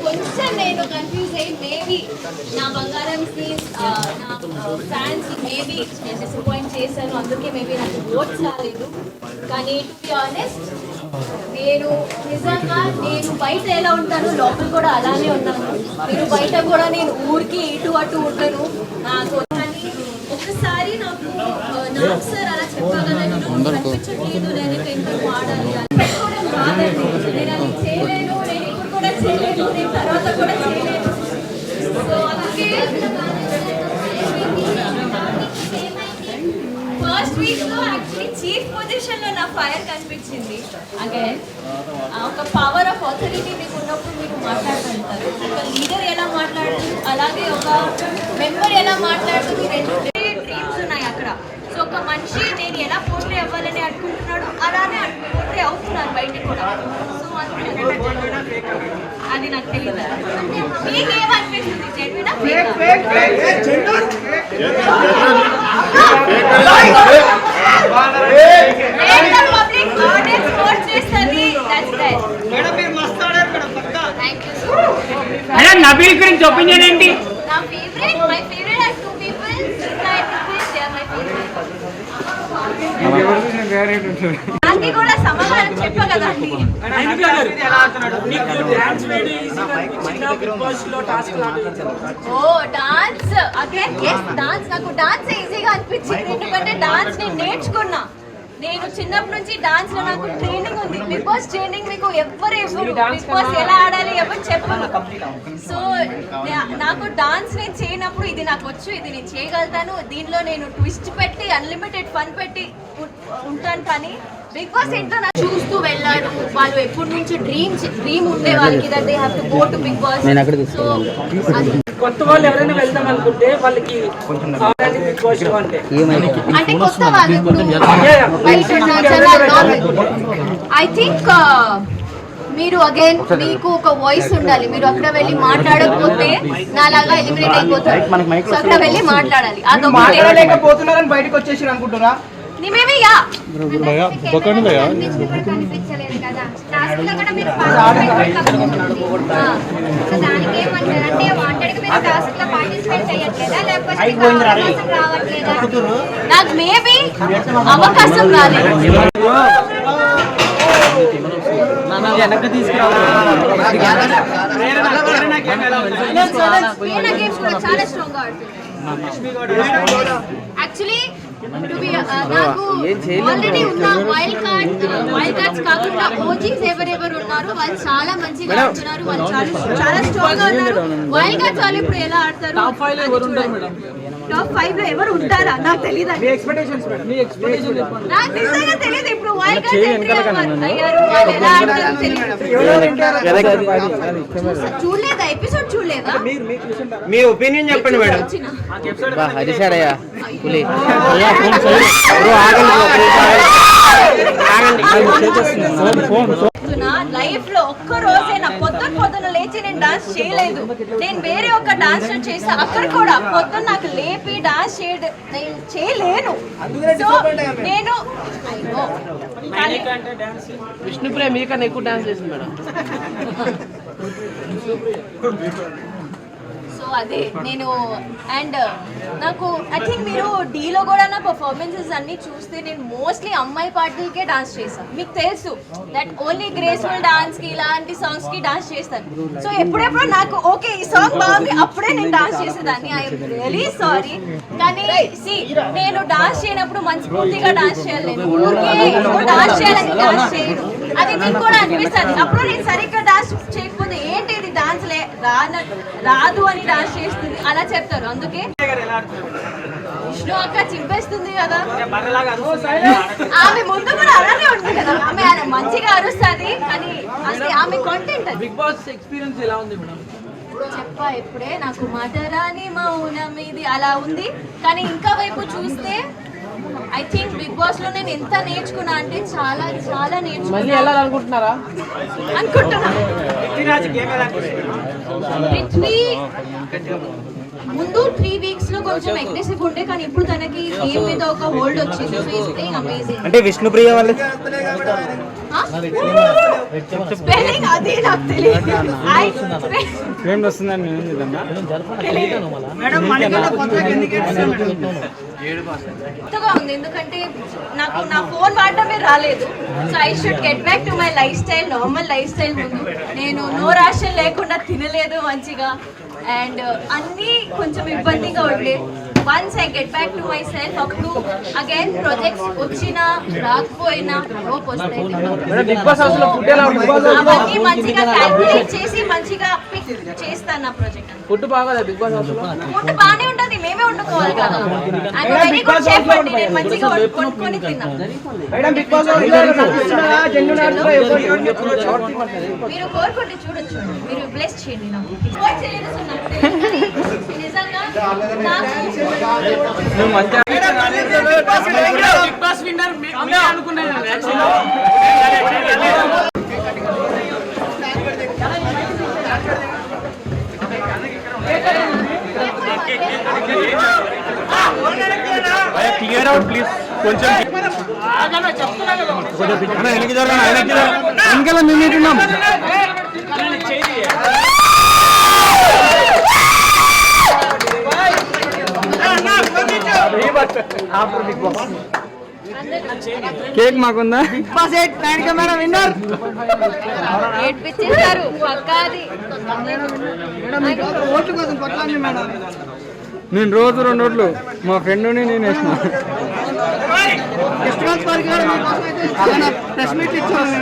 కొంచెం నేను కన్ఫ్యూజ్ అయ్యి మేబీ నా బంగారం నా ఫ్యాన్స్ మేబీ నేను డిసప్పాయింట్ చేశాను, అందుకే మేబీ నాకు ఓట్స్ రాలేదు. కానీ టు బి ఆనెస్ట్ నేను నిజంగా నేను బయట ఎలా ఉంటాను లోపల కూడా అలానే ఉన్నాను. నేను బయట కూడా నేను ఊరికి ఇటు అటు ఉంటాను. నాకు ఒకసారి నాకు సార్ అలా చెప్పగలను కనిపించట్లేదు, నేను ఇంటర్ వాడాలి అని పెట్టుకోవడం రాదండి. నేను అది చేయలేను, నేను ఇప్పుడు కూడా చేయలేను, నేను తర్వాత కూడా చేయలేను. సో అందుకే ఫస్ట్ వీక్ లో యాక్చువల్లీ చీఫ్ పొజిషన్ లో నా ఫైర్ కనిపించింది. అగైన్ ఒక పవర్ ఆఫ్ అథారిటీ మీకు ఉన్నప్పుడు మీరు మాట్లాడుతుంటారు. ఒక లీడర్ ఎలా మాట్లాడుతూ అలాగే ఒక మెంబర్ ఎలా మాట్లాడుతూ మీ రెండు డ్రీమ్స్ ఉన్నాయి అక్కడ. సో ఒక మనిషి నేను ఎలా పోర్ట్రే అవ్వాలని అనుకుంటున్నాడు అలానే పోర్ట్రే అవుతున్నాను బయట కూడా. సో అది నాకు తెలియదు. మీకేమనిపిస్తుంది? జెన్యూనా పబ్లిక్ ఆడియన్స్ ఓట్ చేస్తుంది. నబీల్ గురించి ఒపీనియన్ ఏంటి? నా favourite my favourite are two people. దానికి కూడా సమాధానం చెప్పగలండి. Oh dance again yes dance. నాకు డాన్స్ ఈజీగా అనిపించింది ఎందుకంటే డాన్స్ నేను నేర్చుకున్నా. నేను చిన్నప్పటి నుంచి డాన్స్ లో నాకు ట్రైనింగ్ ఉంది. బిగ్ బాస్ ట్రైనింగ్ మీకు ఎవరు బిగ్ బాస్ ఎలా ఆడాలి ఎవరు చెప్పరు. సో నాకు డాన్స్ నేను చేయనప్పుడు ఇది నాకు వచ్చు, ఇది నేను చేయగలుగుతాను, దీనిలో నేను ట్విస్ట్ పెట్టి అన్లిమిటెడ్ ఫన్ పెట్టి ఉంటాను. కానీ బిగ్ బాస్ ఏంటో నాకు చూస్తూ వెళ్ళాడు. వాళ్ళు ఎప్పటి నుంచి డ్రీమ్ ఉండే వాళ్ళకి that they have to go to Bigg Boss. So కొత్త వాళ్ళు ఎవరైనా వెళ్దాం అనుకుంటే వాళ్ళకి అంటే కొత్త వాళ్ళు ఐ థింక్ మీరు అగైన్ మీకు ఒక వాయిస్ ఉండాలి. మీరు అక్కడ వెళ్ళి మాట్లాడకపోతే నాలాగా ఎలిమినేట్ అయిపోతారు. సో అక్కడ వెళ్ళి మాట్లాడాలి. మాట్లాడలేకపోతున్నారని బయటకు వచ్చేసి అనుకుంటున్నా. నాకు మేబీ అవకాశం రాలేదు. చాలా స్ట్రాంగ్ గా ఆడుతుంది. యాక్చువల్లీ నాకు ఆల్రెడీ ఉన్న వైల్డ్ కార్డ్స్ కాకుండా ఓజీస్ ఎవరెవరు ఉన్నారు వాళ్ళు చాలా మంచిగా ఆడుతున్నారు. వాళ్ళు చాలా స్ట్రాంగ్ గా ఉన్నారు. వైల్డ్ కార్డ్స్ వాళ్ళు ఇప్పుడు ఎలా ఆడతారు? టాప్ 5 లో ఎవరు ఉంటారా నాకు తెలియదు. నాకు నిజంగా తెలియదు. ఇప్పుడు వైల్డ్ కార్డ్స్ అయ్యారు, వాళ్ళు ఎలా ఆడతారో తెలియదు. చూడలేదా ఎపిసోడ్? చూడలేదా? మీ ఒపీనియన్ చెప్పండి మేడం. లైఫ్ లో ఒక్క రోజైనా పొద్దున లేచి నేను డాన్స్ చేయలేదు. నేను వేరే ఒక డాన్స్ చేసా, అక్కడ కూడా పొద్దున్న నాకు లేపి డాన్స్ చేయలేను. సో నేను విష్ణుప్రియ మీకన్నా ఎక్కువ డాన్స్ చేసింది మేడం. సో అదే నేను అండ్ నాకు ఐ థింక్ మీరు డీలో కూడా నా పర్ఫార్మెన్సెస్ అన్ని చూస్తే నేను మోస్ట్లీ అమ్మాయి పాటలకే డాన్స్ చేశాను. మీకు తెలుసు దట్ ఓన్లీ గ్రేస్ఫుల్ డాన్స్ కి ఇలాంటి సాంగ్స్ కి డాన్స్ చేస్తాను. సో ఎప్పుడెప్పుడు నాకు ఓకే ఈ సాంగ్ బాగుంది అప్పుడే నేను డాన్స్ చేసేదాన్ని. I'm really sorry. కానీ నేను డాన్స్ చేయనప్పుడు మనస్ఫూర్తిగా డాన్స్ చేయాలి. నేను ఊరికే డాన్స్ చేయాలని డాన్స్ చేయను. అది మీకు కూడా అనిపిస్తుంది. అప్పుడు నేను సరిగ్గా డాన్స్ చేయకపోతే ఏంటి ఇది డాన్స్ రాదు అని డాన్స్ చేస్తుంది అలా చెప్తారు. అందుకే విష్ణు అక్క చింపేస్తుంది కదా. ఆమె ముందు కూడా అలానే ఉంది కదా. ఆమె మంచిగా అరుస్తుంది కానీ అది ఆమె కాంటెంట్. అది బిగ్ బాస్ ఎక్స్పీరియన్స్ ఎలా ఉంది మేడం? చెప్పా ఇప్పుడే, నాకు మటరాని మౌనం ఇది అలా ఉంది. కానీ ఇంకా వైపు చూస్తే ఐ థింక్ బిగ్ బాస్ లో నేను ఎంత నేర్చుకున్నా అంటే చాలా చాలా మళ్ళీ నేర్చుకున్నా వెళ్ళాలనుకుంటున్నారా? అనుకుంటున్నా. పృథ్వీ ముందు 3 వీక్స్ లో కొంచెం అగ్రెసివ్ ఉండే, కానీ ఇప్పుడు తనకి గేమ్ మీద ఒక హోల్డ్ వచ్చింది. So is playing amazing. అంటే విష్ణుప్రియ వాళ్ళు స్పెల్లింగ్ అది నాకు తెలియదు. ఏం వస్తుందని నేను కొత్తగా ఉంది ఎందుకంటే నాకు నా ఫోన్ వాడటమే రాలేదు. So I should get back to my life style, normal life style. ముందు నేను నో రేషన్ లేకుండా తినలేదు మంచిగా, అండ్ అన్నీ కొంచెం ఇబ్బందిగా ఉండే. Once I get back to my self, అప్పుడు అగైన్ ప్రాజెక్ట్స్ వచ్చినా రాకపోయినా హోప్ వస్తాయి. బిగ్ బాస్ హౌస్ లో ఫుడ్ ఎలా ఉంది? అవన్నీ మంచిగా క్యాల్కులేట్ చేసి మంచిగా పిక్ చేస్తాను నా ప్రాజెక్ట్. ఫుడ్ బాగా బిగ్ బాస్ హౌస్ లో ఫుడ్ బాగానే ఉంటుంది, మేమే వండుకోవాలి కదా. ఐఎమ్ వెరీ గుడ్ షెఫ్ అండి, నేను మంచిగా వండుకొని తిన్నా. బిగ్ బాస్ హౌస్ మీరు కోరుకుంటే చూడొచ్చు, మీరు బ్లెస్ చేయండి. నాకు సపోర్ట్ చేయలేదు సో నాకు తెలియదు. కానీ నిజంగా నాకు బిగ్ బాస్ విన్నర్ అనుకున్నాను యాక్చువల్లీ. క్లియర్ అవుట్ ప్లీజ్ కొంచెం వెనకాల మేము ఉంటున్నాం. కేక్ మాకుందా? ఏడ్పించేస్తారు పక్కాది. నేను రోజు 2 ఓట్లు మా ఫ్రెండ్ నేను వేసిన. ప్రెస్ మీట్ ఇచ్చాను.